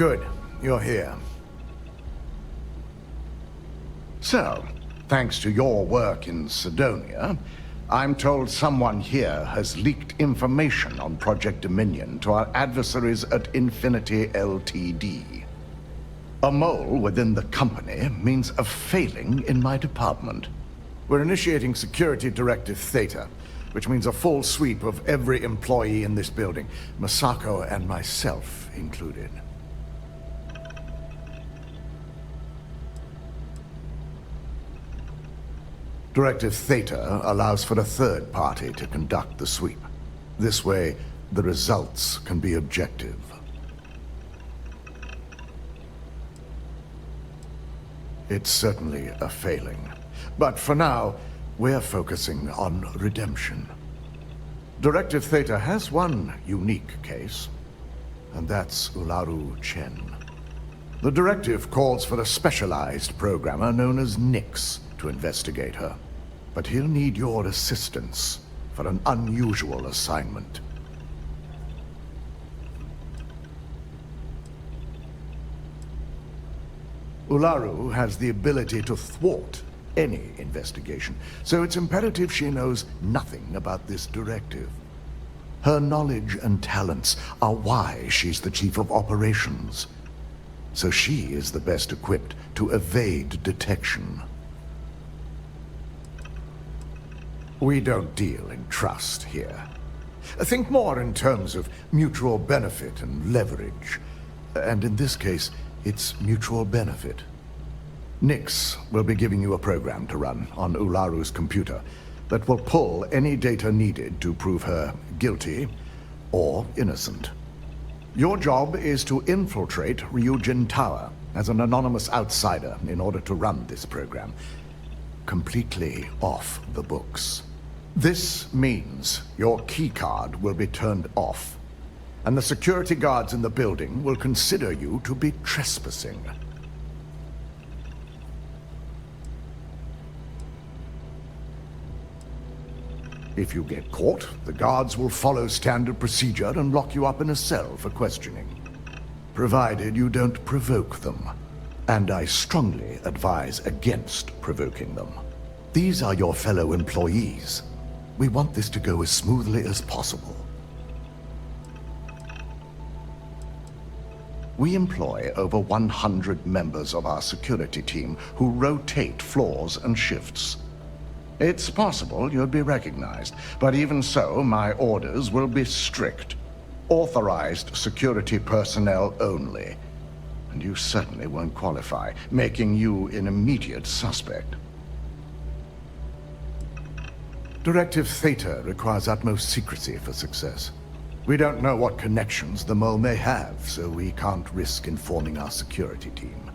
Good. You're here. So, thanks to your work in Cydonia, I'm told someone here has leaked information on Project Dominion to our adversaries at Infinity Ltd. A mole within the company means a failing in my department. We're initiating Security Directive Theta, which means a full sweep of every employee in this building, Masako and myself included. Directive Theta allows for a third party to conduct the sweep. This way, the results can be objective. It's certainly a failing. But for now, we're focusing on redemption. Directive Theta has one unique case, and that's Ularu Chen. The directive calls for a specialized programmer known as Nix to investigate her. But he'll need your assistance for an unusual assignment. Ularu has the ability to thwart any investigation, so it's imperative she knows nothing about this directive. Her knowledge and talents are why she's the Chief of Operations, so she is the best equipped to evade detection. We don't deal in trust here. Think more in terms of mutual benefit and leverage. And in this case, it's mutual benefit. Nix will be giving you a program to run on Ularu's computer that will pull any data needed to prove her guilty or innocent. Your job is to infiltrate Ryujin Tower as an anonymous outsider in order to run this program. Completely off the books. This means your keycard will be turned off, and the security guards in the building will consider you to be trespassing. If you get caught, the guards will follow standard procedure and lock you up in a cell for questioning, provided you don't provoke them. And I strongly advise against provoking them. These are your fellow employees. We want this to go as smoothly as possible. We employ over 100 members of our security team who rotate floors and shifts. It's possible you'd be recognized, but even so, my orders will be strict. Authorized security personnel only. And you certainly won't qualify, making you an immediate suspect. Directive Theta requires utmost secrecy for success. We don't know what connections the mole may have, so we can't risk informing our security team.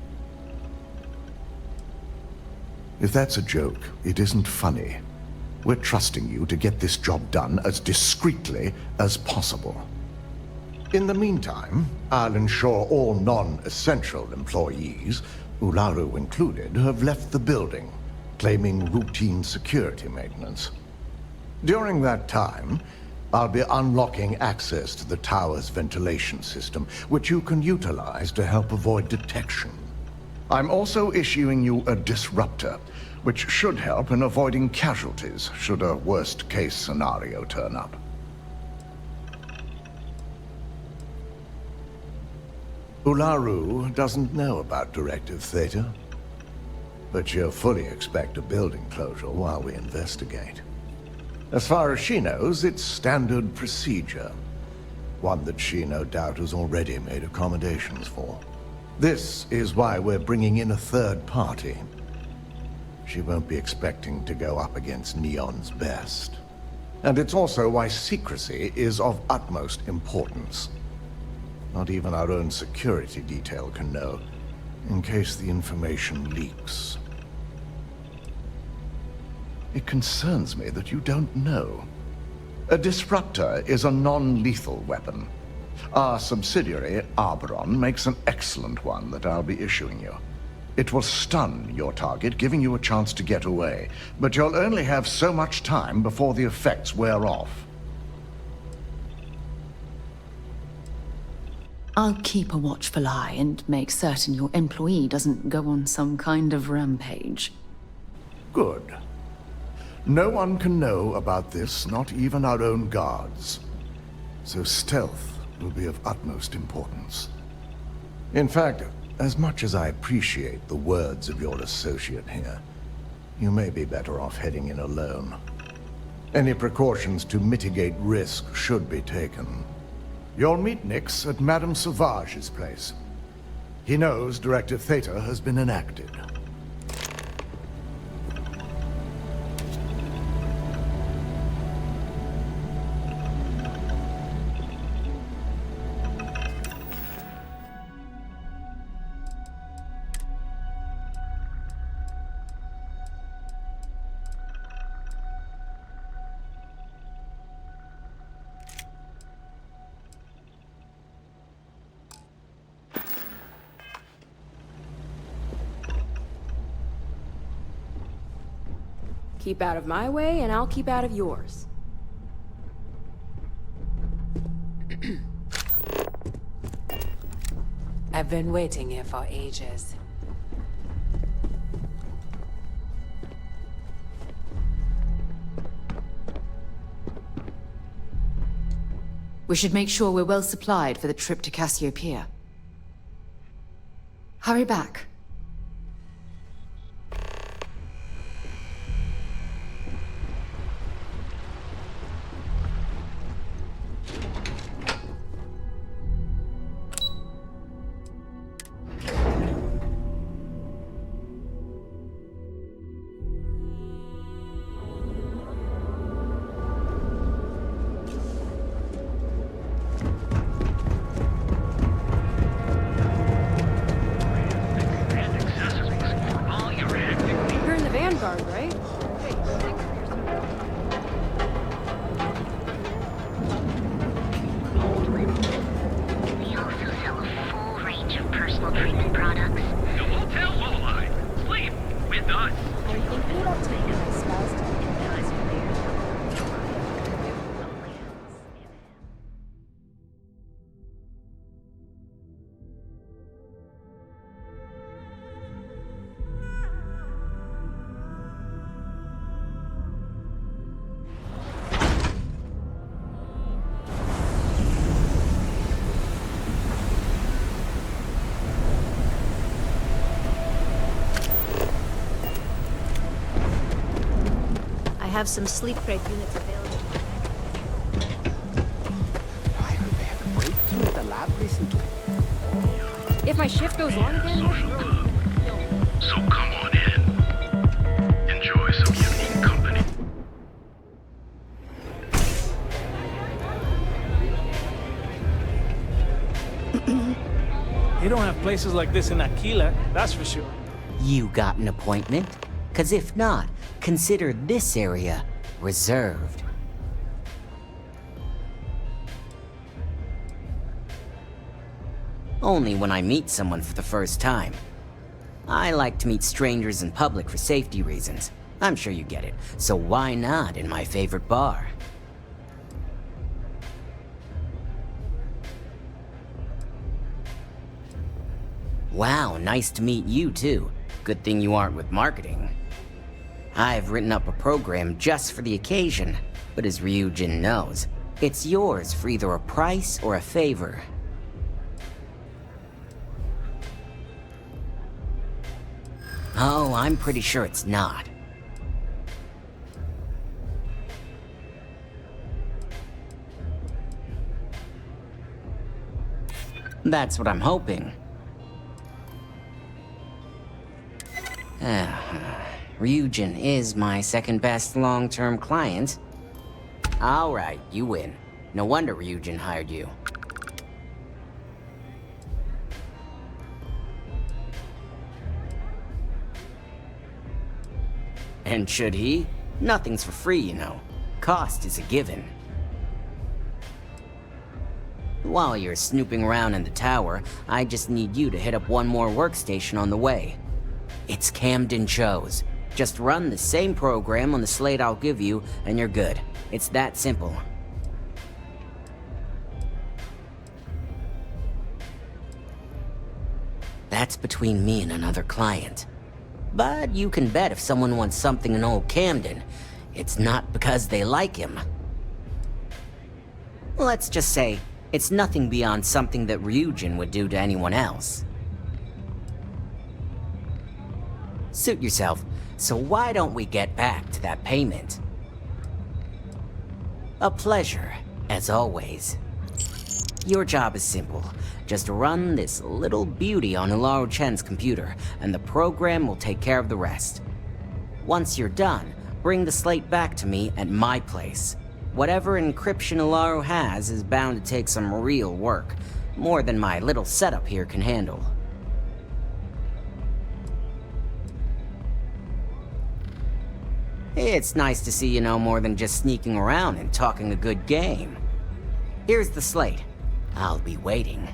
If that's a joke, it isn't funny. We're trusting you to get this job done as discreetly as possible. In the meantime, I'll ensure all non-essential employees, Ularu included, have left the building, claiming routine security maintenance. During that time, I'll be unlocking access to the tower's ventilation system, which you can utilize to help avoid detection. I'm also issuing you a disruptor, which should help in avoiding casualties should a worst-case scenario turn up. Ularu doesn't know about Directive Theta, but she'll fully expect a building closure while we investigate. As far as she knows, it's standard procedure. One that she no doubt has already made accommodations for. This is why we're bringing in a third party. She won't be expecting to go up against Neon's best. And it's also why secrecy is of utmost importance. Not even our own security detail can know, in case the information leaks. It concerns me that you don't know. A disruptor is a non-lethal weapon. Our subsidiary, Arbron, makes an excellent one that I'll be issuing you. It will stun your target, giving you a chance to get away, but you'll only have so much time before the effects wear off. I'll keep a watchful eye and make certain your employee doesn't go on some kind of rampage. Good. No one can know about this, not even our own guards. So stealth will be of utmost importance. In fact, as much as I appreciate the words of your associate here, you may be better off heading in alone. Any precautions to mitigate risk should be taken. You'll meet Nix at Madame Sauvage's place. He knows Directive Theta has been enacted. Keep out of my way, and I'll keep out of yours. I've been waiting here for ages. We should make sure we're well supplied for the trip to Cassiopeia. Hurry back. Right? We also sell a full range of personal treatment products. The hotel Lowline. Sleep with us. Are you thinking about taking a spouse to I have some sleep crate units available. I heard they had a breakthrough at the lab recently. If my shift goes on again, So come on in. Enjoy some unique company. They don't have places like this in Aquila, that's for sure. You got an appointment? 'Cause if not, consider this area reserved. Only when I meet someone for the first time. I like to meet strangers in public for safety reasons. I'm sure you get it, so why not in my favorite bar? Wow, nice to meet you too. Good thing you aren't with marketing. I've written up a program just for the occasion, but as Ryujin knows, it's yours for either a price or a favor. Oh, I'm pretty sure it's not. That's what I'm hoping. Ryujin is my second best long-term client. All right, you win. No wonder Ryujin hired you. And should he? Nothing's for free, you know. Cost is a given. While you're snooping around in the tower, I just need you to hit up one more workstation on the way. It's Camden Cho's. Just run the same program on the slate I'll give you, and you're good. It's that simple. That's between me and another client. But you can bet if someone wants something in Old Camden, it's not because they like him. Let's just say, it's nothing beyond something that Ryujin would do to anyone else. Suit yourself, so why don't we get back to that payment? A pleasure, as always. Your job is simple. Just run this little beauty on Ularu Chen's computer, and the program will take care of the rest. Once you're done, bring the slate back to me at my place. Whatever encryption Ularu has is bound to take some real work, more than my little setup here can handle. It's nice to see you know more than just sneaking around and talking a good game. Here's the slate. I'll be waiting.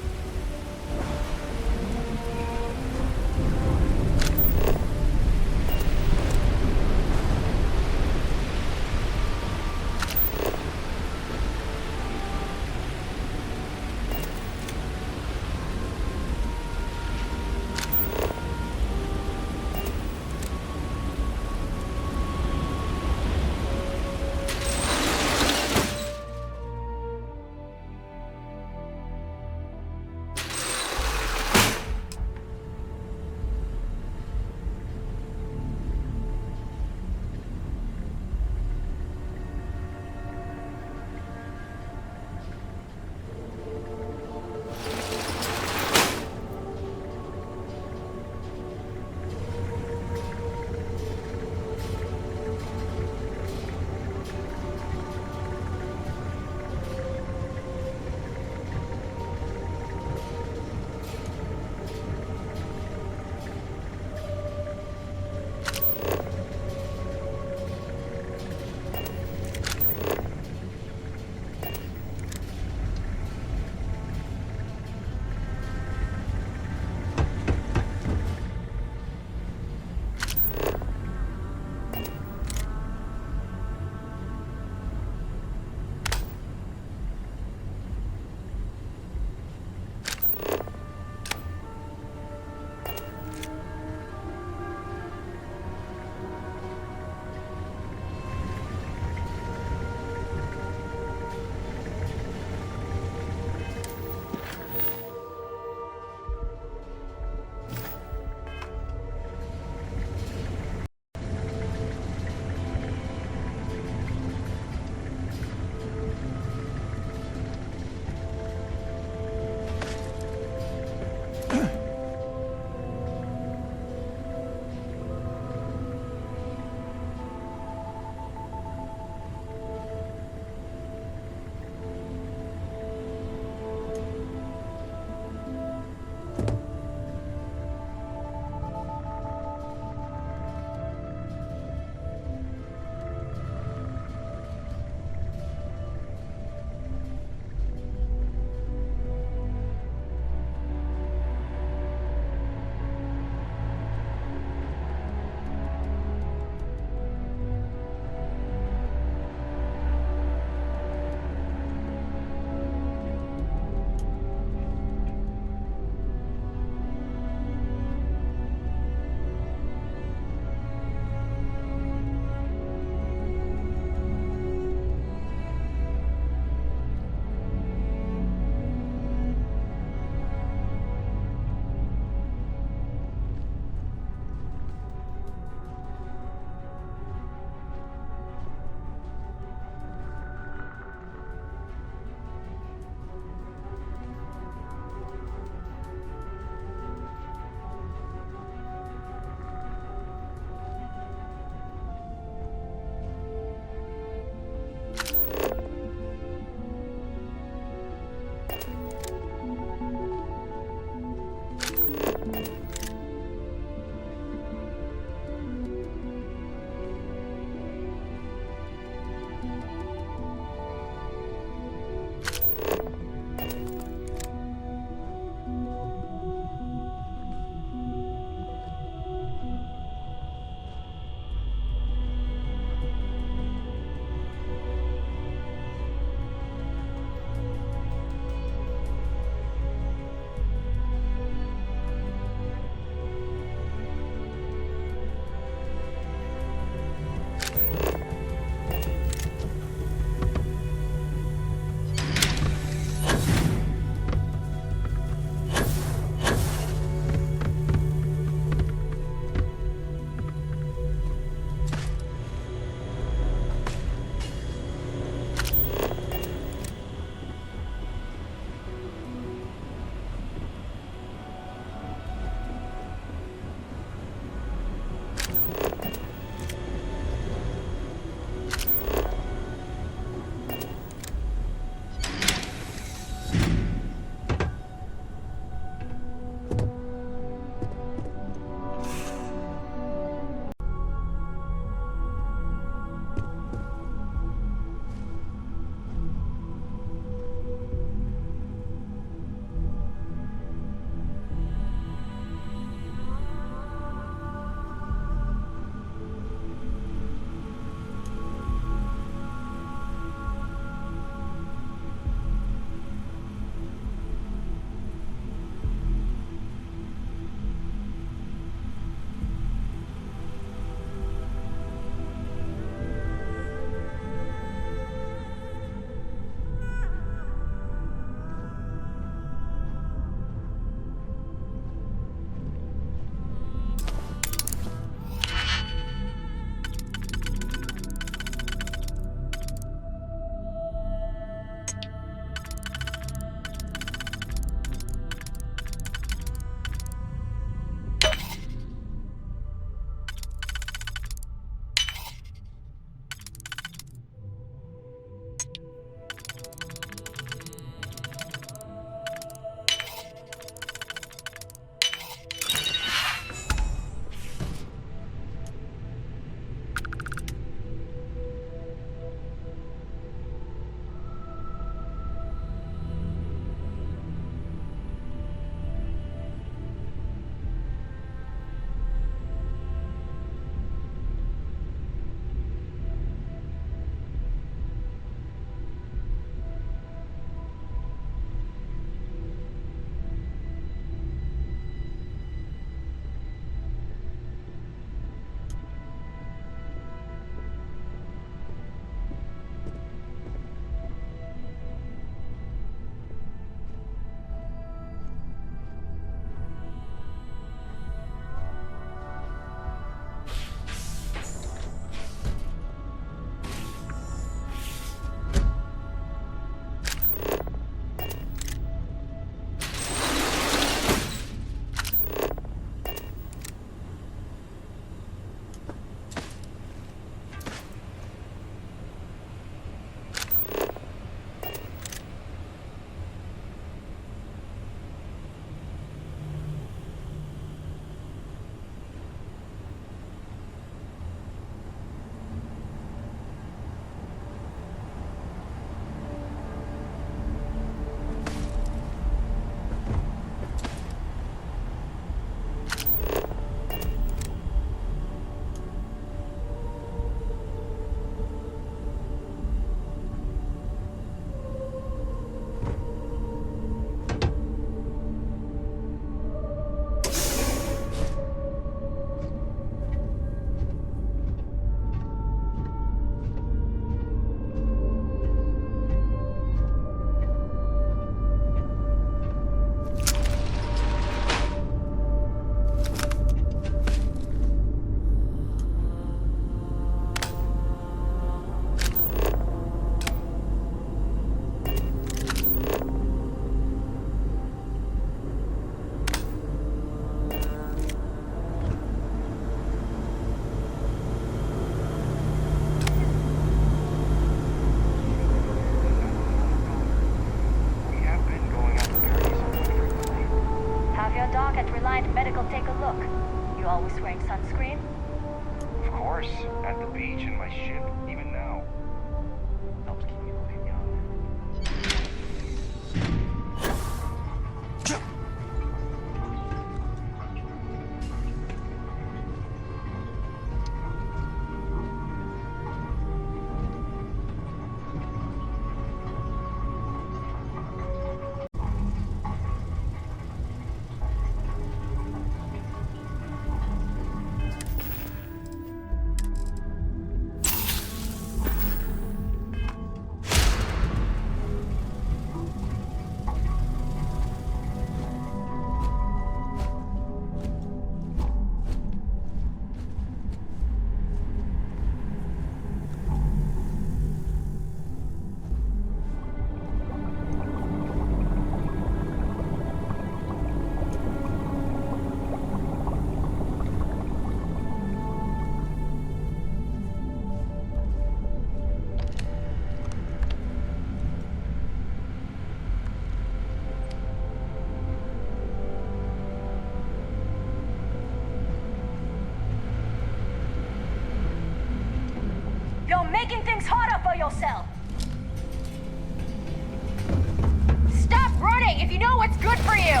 for you!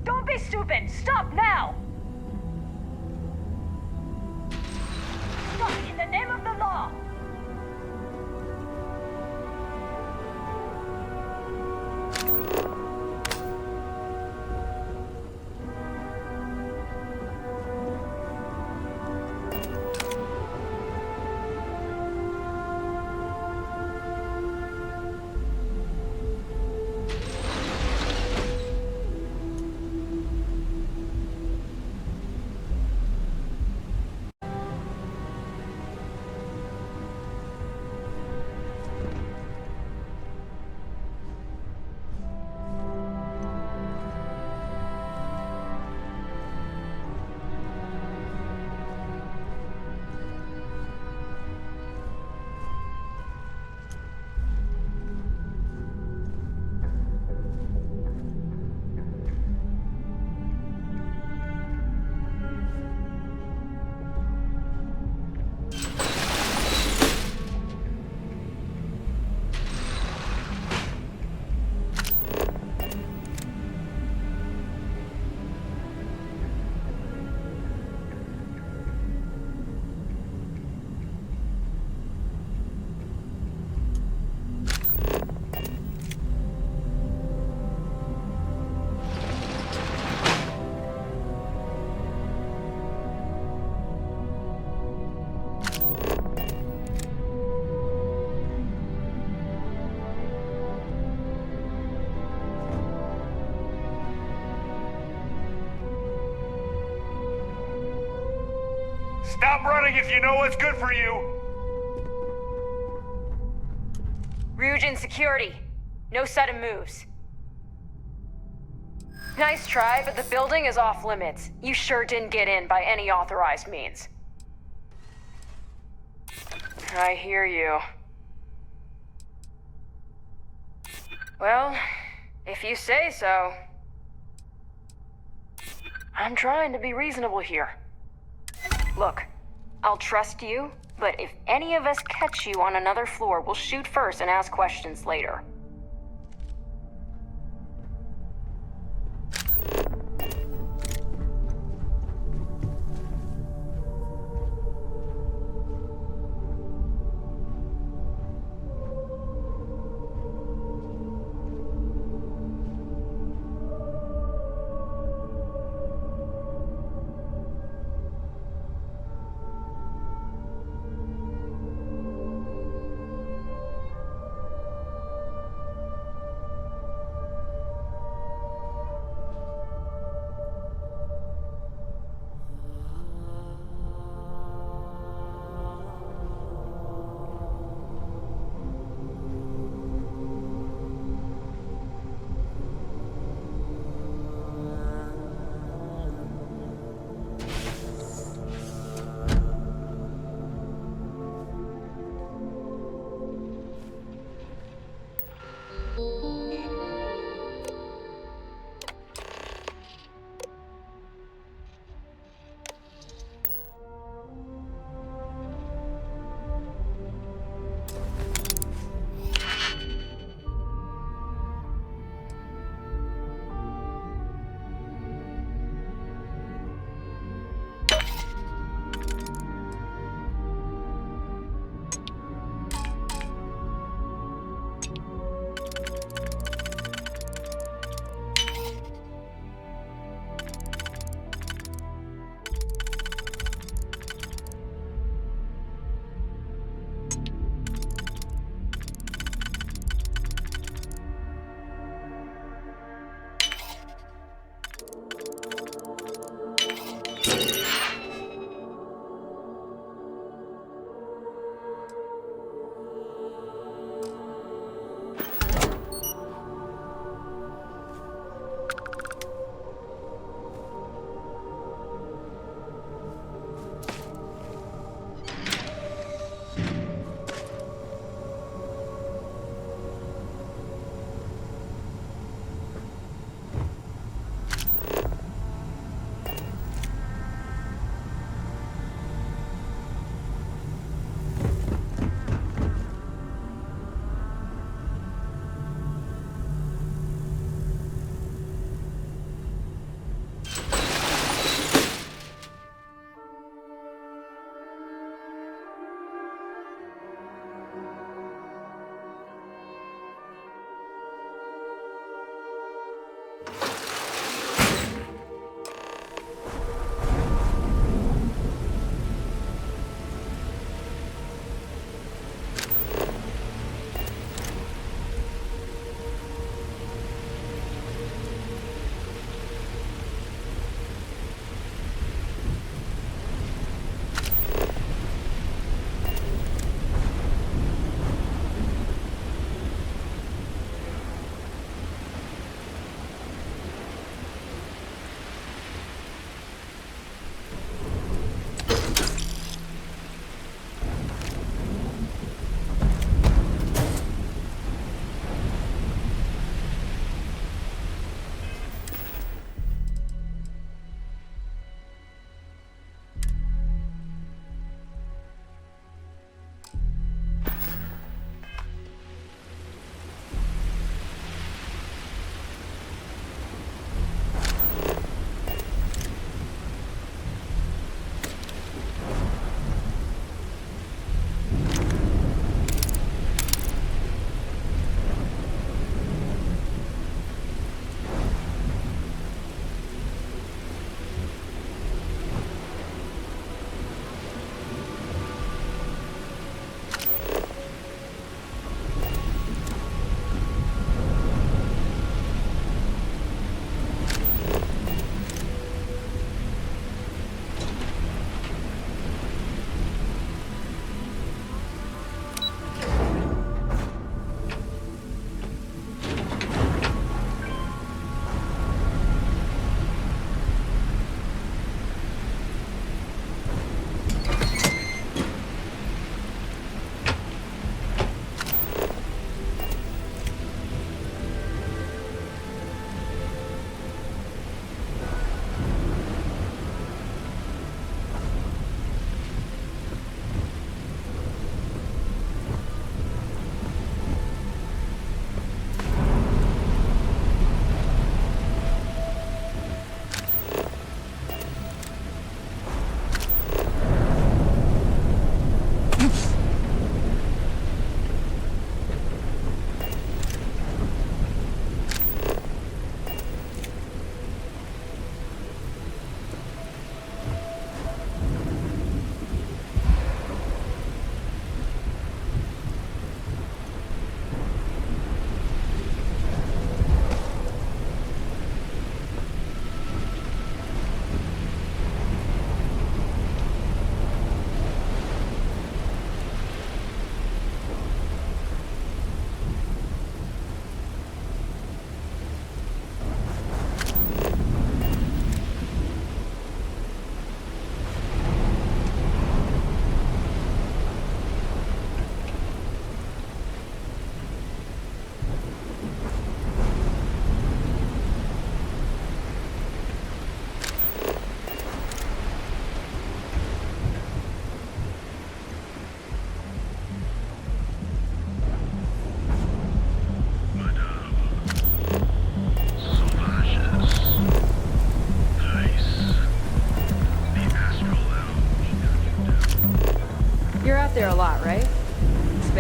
Don't be stupid! Stop now! Stop in the name of the law! Stop running if you know what's good for you! Ryujin security. No sudden moves. Nice try, but the building is off limits. You sure didn't get in by any authorized means. I hear you. Well, if you say so. I'm trying to be reasonable here. Look, I'll trust you, but if any of us catch you on another floor, we'll shoot first and ask questions later.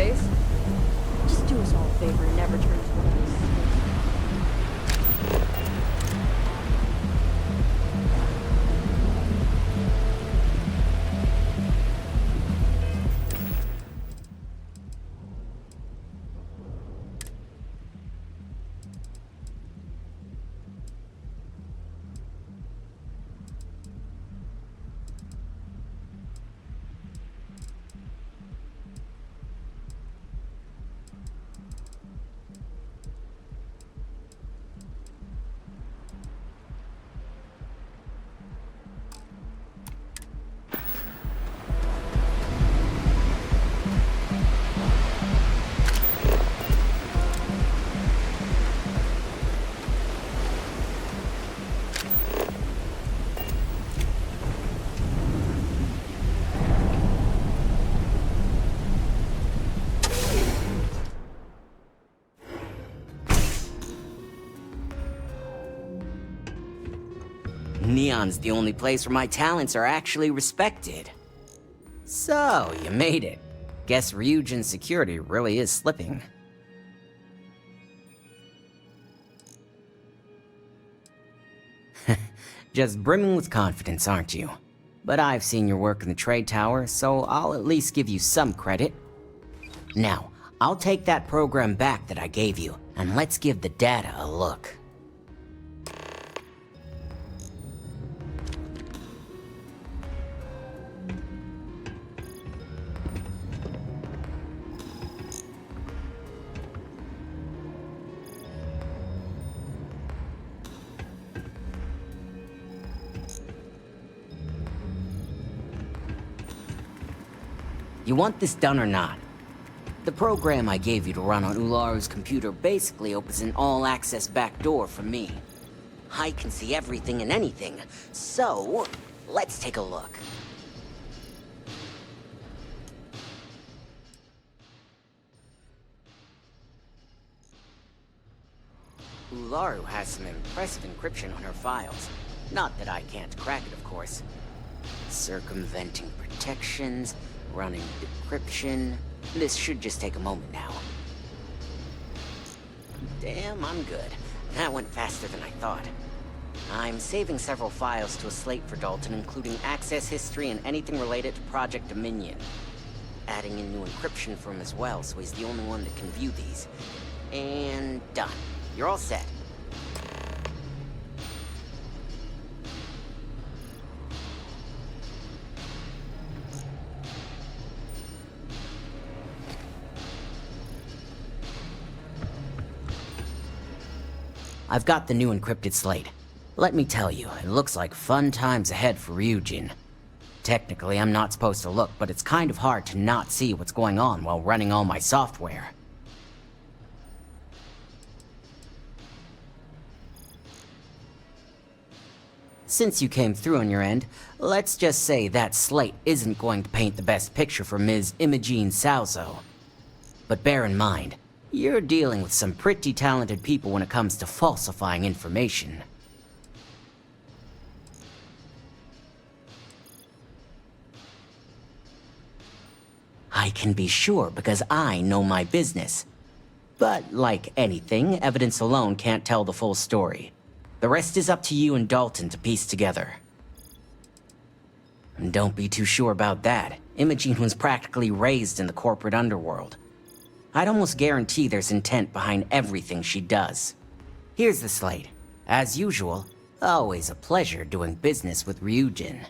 base? Just do us all a favor and never turn into one of these. Neon's the only place where my talents are actually respected. So, you made it. Guess Ryujin's security really is slipping. Just brimming with confidence, aren't you? But I've seen your work in the trade tower, so I'll at least give you some credit. Now, I'll take that program back that I gave you, and let's give the data a look. You want this done or not? The program I gave you to run on Ularu's computer basically opens an all-access backdoor for me. I can see everything and anything, so let's take a look. Ularu has some impressive encryption on her files. Not that I can't crack it, of course. Circumventing protections, running decryption. This should just take a moment now. Damn, I'm good. That went faster than I thought. I'm saving several files to a slate for Dalton, including access history and anything related to Project Dominion. Adding in new encryption for him as well, so he's the only one that can view these. And done. You're all set. I've got the new encrypted slate. Let me tell you, it looks like fun times ahead for Ryujin. Technically, I'm not supposed to look, but it's kind of hard to not see what's going on while running all my software. Since you came through on your end, let's just say that slate isn't going to paint the best picture for Ms. Imogene Salzo. But bear in mind, you're dealing with some pretty talented people when it comes to falsifying information. I can be sure because I know my business. But like anything, evidence alone can't tell the full story. The rest is up to you and Dalton to piece together. And don't be too sure about that. Imogene was practically raised in the corporate underworld. I'd almost guarantee there's intent behind everything she does. Here's the slate. As usual, always a pleasure doing business with Ryujin.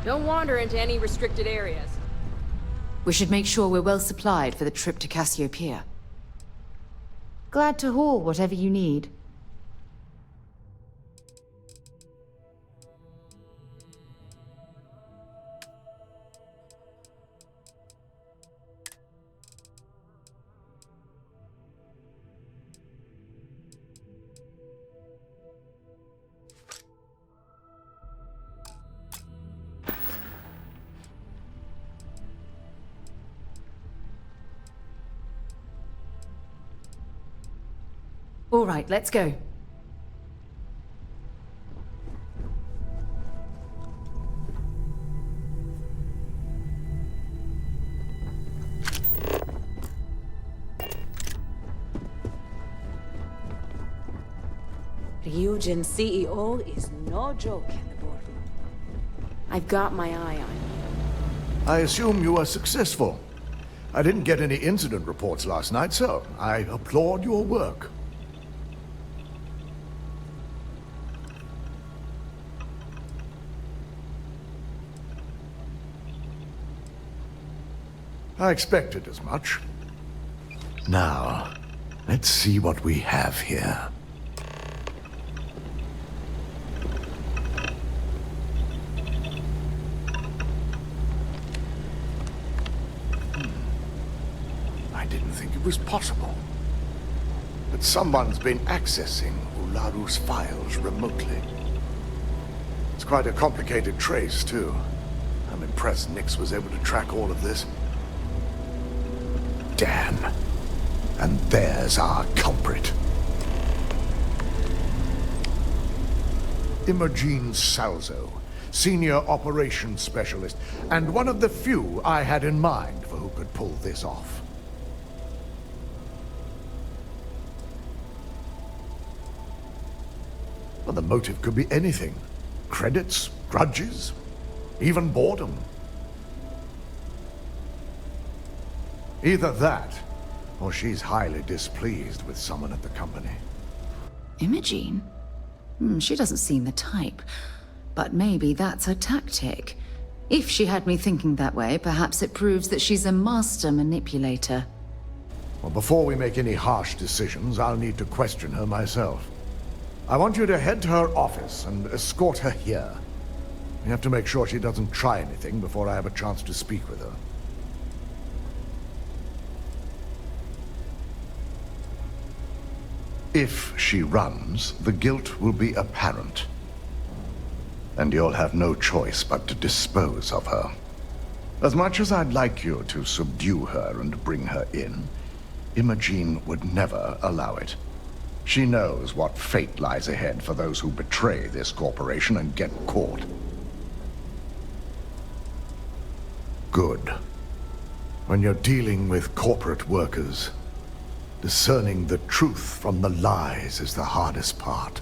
Don't wander into any restricted areas. We should make sure we're well supplied for the trip to Cassiopeia. Glad to haul whatever you need. All right, let's go. Ryujin CEO is no joke in the boardroom. I've got my eye on him. I assume you are successful. I didn't get any incident reports last night, so I applaud your work. I expected as much. Now, let's see what we have here. I didn't think it was possible. But someone's been accessing Ularu's files remotely. It's quite a complicated trace, too. I'm impressed Nix was able to track all of this. Damn. And there's our culprit. Imogene Salzo, Senior Operations Specialist, and one of the few I had in mind for who could pull this off. Well, the motive could be anything. Credits, grudges, even boredom. Either that, or she's highly displeased with someone at the company. Imogene? She doesn't seem the type. But maybe that's her tactic. If she had me thinking that way, perhaps it proves that she's a master manipulator. Well, before we make any harsh decisions, I'll need to question her myself. I want you to head to her office and escort her here. We have to make sure she doesn't try anything before I have a chance to speak with her. If she runs, the guilt will be apparent. And you'll have no choice but to dispose of her. As much as I'd like you to subdue her and bring her in, Imogene would never allow it. She knows what fate lies ahead for those who betray this corporation and get caught. Good. When you're dealing with corporate workers, discerning the truth from the lies is the hardest part.